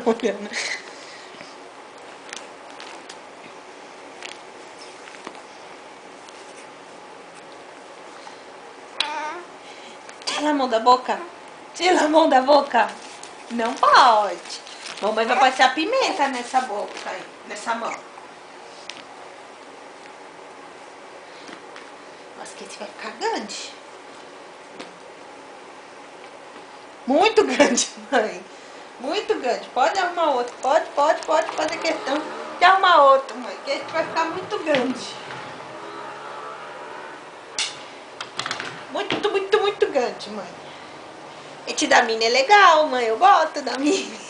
olhando. Tira a mão da boca. Tira a mão da boca. Não pode. Mamãe vai passar pimenta nessa boca aí, nessa mão. Nossa, que esse vai ficar grande. Muito grande, mãe. Muito grande. Pode arrumar outro. Pode fazer questão de arrumar outro, mãe. Que esse vai ficar muito grande. Muito grande, mãe. Esse da Mini é legal, mãe. Eu gosto da Mini.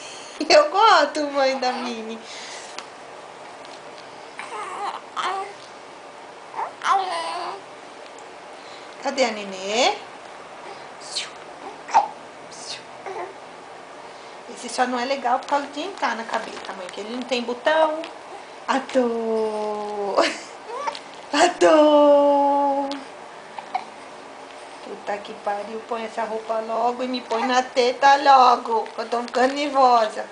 Eu gosto, mãe, da Mini. Cadê a Nenê? Esse só não é legal por causa de entrar na cabeça, mãe. Que ele não tem botão. Adoro. Adoro. Puta que pariu. Põe essa roupa logo e me põe na teta logo. Que eu tô ficando nervosa.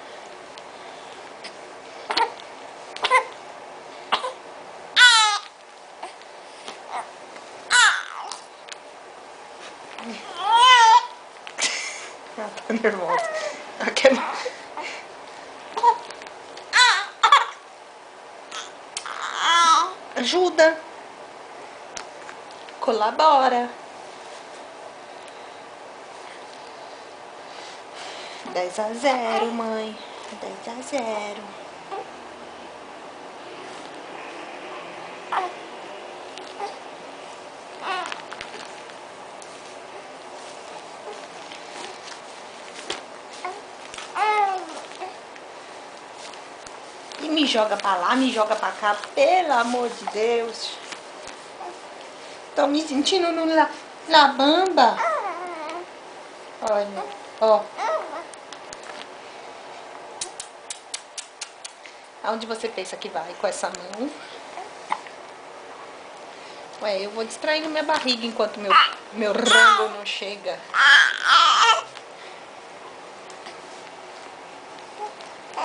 Ela tá nervosa. Ela quer... Ajuda. Colabora. 10-0, mãe. 10-0. E me joga pra lá, me joga pra cá, pelo amor de Deus. Tô me sentindo no La Bamba. Olha, ó. Aonde você pensa que vai com essa mão? Ué, eu vou distraindo minha barriga enquanto meu rango não chega.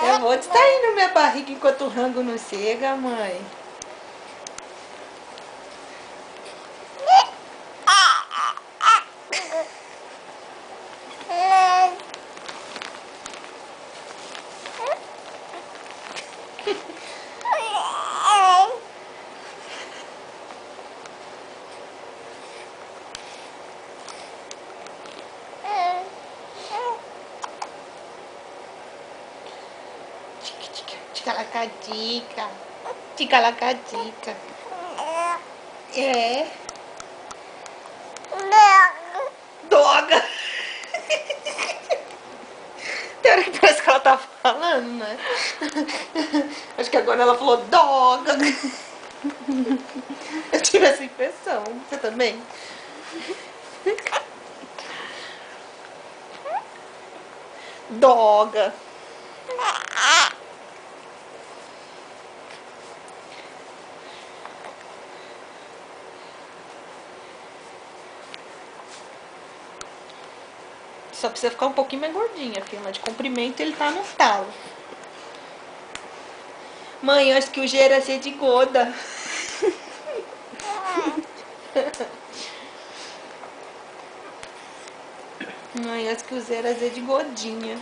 Eu vou distraindo minha barriga enquanto o rango não chega, mãe. Ticalacatica. Ticalacatica. É. Doga. Tem hora que parece que ela tá falando, né? Acho que agora ela falou doga. Eu tive essa impressão. Você também? Doga. Só precisa ficar um pouquinho mais gordinha, filha. Mas de comprimento ele tá no talo. Mãe, acho que o G era cheio de goda. Mãe, acho que o Zé era Zé de godinha.